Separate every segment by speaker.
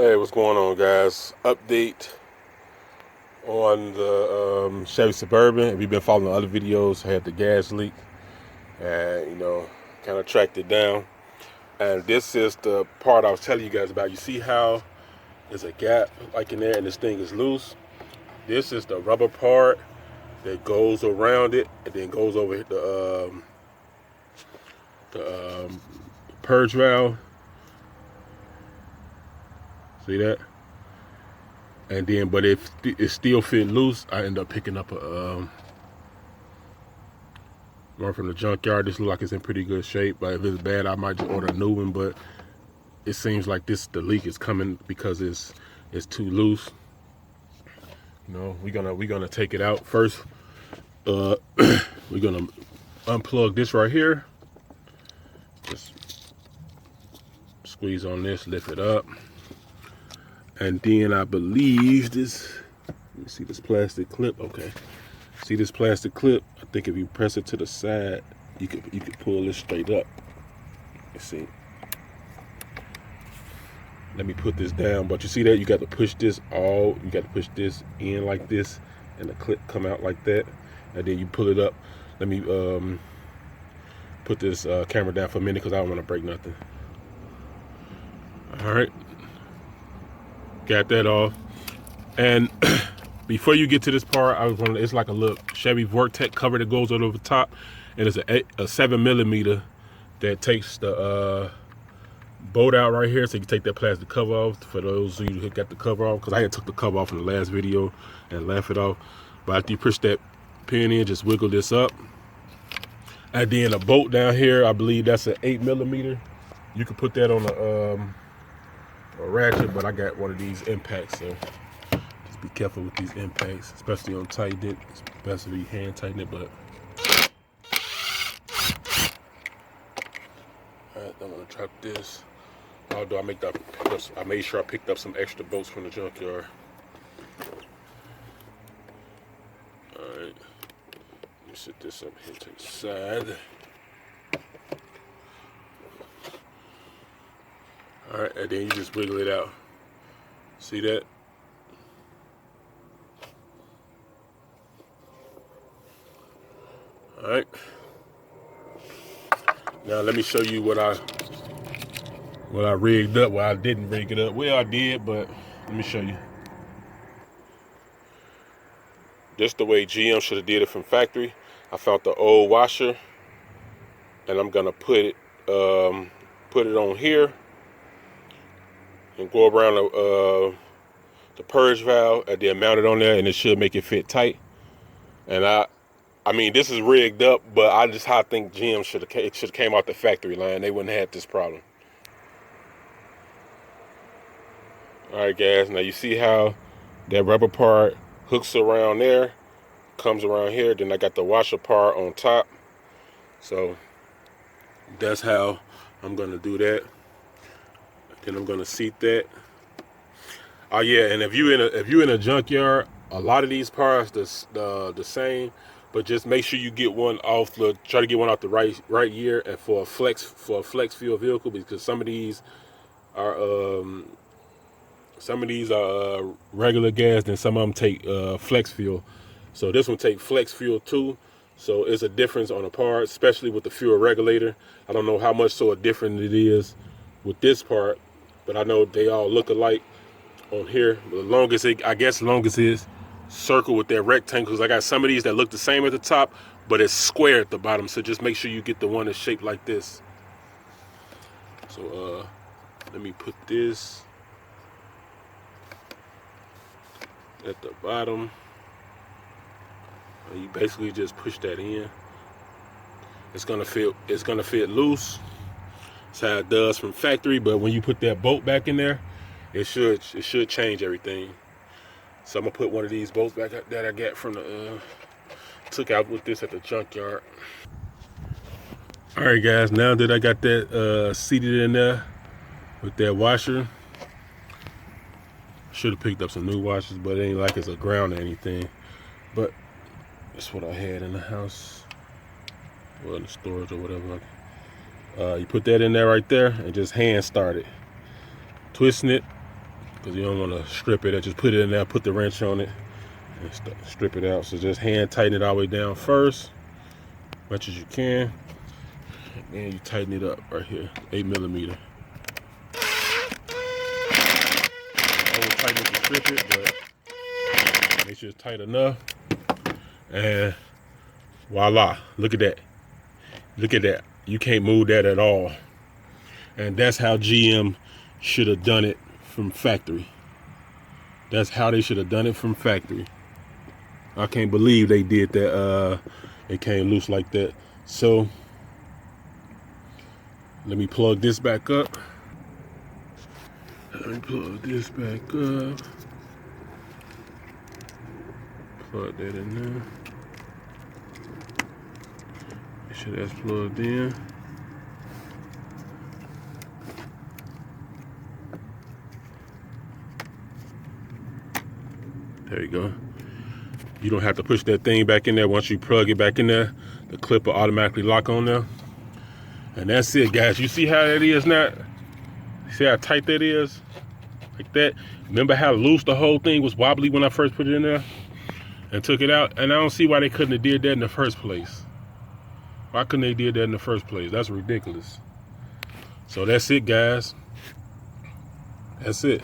Speaker 1: Hey, what's going on, guys? Update on the Chevy Suburban. If you've been following the other videos, I had the gas leak and, kind of tracked it down. And this is the part I was telling you guys about. You see how there's a gap like in there and this thing is loose? This is the rubber part that goes around it and then goes over the purge valve. See that? And then, but if it still fit loose, I end up picking up a one from the junkyard. This looks like it's in pretty good shape, but if it's bad, I might just order a new one. But it seems like the leak is coming because it's too loose. We're gonna take it out first. We're gonna unplug this right here. Just squeeze on this, lift it up. And then I believe this, let me see this plastic clip. Okay. See this plastic clip? I think if you press it to the side, you could pull this straight up. You see. Let me put this down. But you see that? You got to push this in like this, and the clip come out like that. And then you pull it up. Let me put this camera down for a minute because I don't want to break nothing. All right. Got that off. And before you get to this part, it's like a little Chevy Vortex cover that goes over the top, and it's a 7mm that takes the bolt out right here, so you can take that plastic cover off. For those of you who got the cover off, because I had took the cover off in the last video and left it off. But after you push that pin in, just wiggle this up. And then a bolt down here, I believe that's an 8mm. You can put that on a ratchet, but I got one of these impacts, so just be careful with these impacts, especially on tighten it. It's best to be hand tighten it, but alright, I'm gonna drop this. Although I made sure I picked up some extra bolts from the junkyard. Alright, let me set this up here to the side. Alright, and then you just wiggle it out. See that? Alright. Now let me show you what I rigged up. Well, I didn't rig it up. Well, I did, but let me show you. Just the way GM should have did it from factory. I found the old washer, and I'm gonna put it on here and go around the purge valve and then mount it on there, and it should make it fit tight. And I mean, this is rigged up, but I think GM should have came out the factory line. They wouldn't have had this problem. All right, guys. Now you see how that rubber part hooks around there, comes around here. Then I got the washer part on top. So that's how I'm gonna do that. Then I'm gonna seat that. Oh yeah, and if you in a junkyard, a lot of these parts the same, but just make sure you get one off try to get one off the right year, and for a flex fuel vehicle, because some of these are regular gas, then some of them take flex fuel. So this one take flex fuel too. So it's a difference on the part, especially with the fuel regulator. I don't know how much different it is with this part, but I know they all look alike on here. The longest is circle with that rectangle, because I got some of these that look the same at the top, but it's square at the bottom. So just make sure you get the one that's shaped like this. So let me put this at the bottom. You basically just push that in. It's gonna fit loose. That's how it does from factory, but when you put that bolt back in there, it should change everything. So I'm gonna put one of these bolts back that I got from the took out with this at the junkyard. All right, guys. Now that I got that seated in there with that washer, should have picked up some new washers, but it ain't like it's a ground or anything. But that's what I had in the house, well, in the storage or whatever. You put that in there right there and just hand start it, twisting it because you don't want to strip it. I just put it in there, put the wrench on it, and strip it out. So just hand tighten it all the way down first, as much as you can, and then you tighten it up right here, 8mm. Over tighten it to strip it, but make sure it's tight enough. And voila, look at that. Look at that. You can't move that at all. And that's how GM should have done it from factory. That's how they should have done it from factory. I can't believe they did that. It came loose like that. So let me plug this back up. Let me plug this back up. Plug that in there. Make sure that's plugged in. There you go. You don't have to push that thing back in there. Once you plug it back in there, the clip will automatically lock on there. And that's it, guys. You see how that is now? See how tight that is? Like that. Remember how loose the whole thing was wobbly when I first put it in there and took it out? And I don't see why they couldn't have did that in the first place. Why couldn't they did that in the first place? That's ridiculous. So that's it, guys. That's it.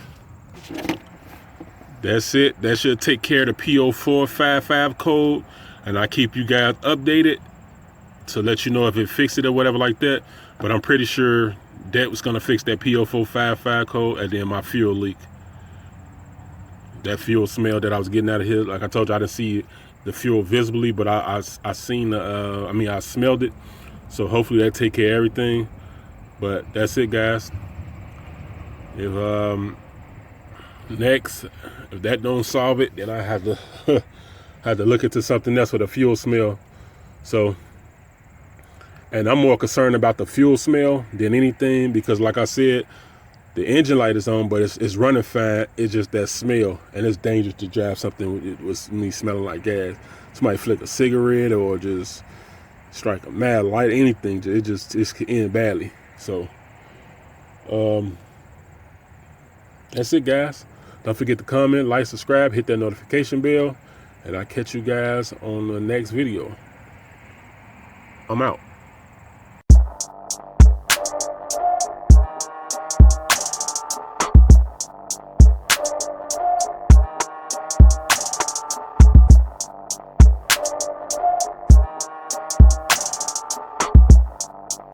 Speaker 1: That's it. That should take care of the P0455 code. And I keep you guys updated to let you know if it fixed it or whatever like that. But I'm pretty sure that was going to fix that P0455 code, and then my fuel leak. That fuel smell that I was getting out of here. Like I told you, I didn't see the fuel visibly, but I seen the, I smelled it. So hopefully that take care of everything. But that's it, guys. If next, if that don't solve it, then I have to have to look into something else with a fuel smell. So, and I'm more concerned about the fuel smell than anything, because like I said, the engine light is on, but it's running fine. It's just that smell, and it's dangerous to drive something with me smelling like gas. Somebody flick a cigarette or just strike a mad light, anything, it can end badly. So, that's it, guys. Don't forget to comment, like, subscribe, hit that notification bell, and I'll catch you guys on the next video. I'm out.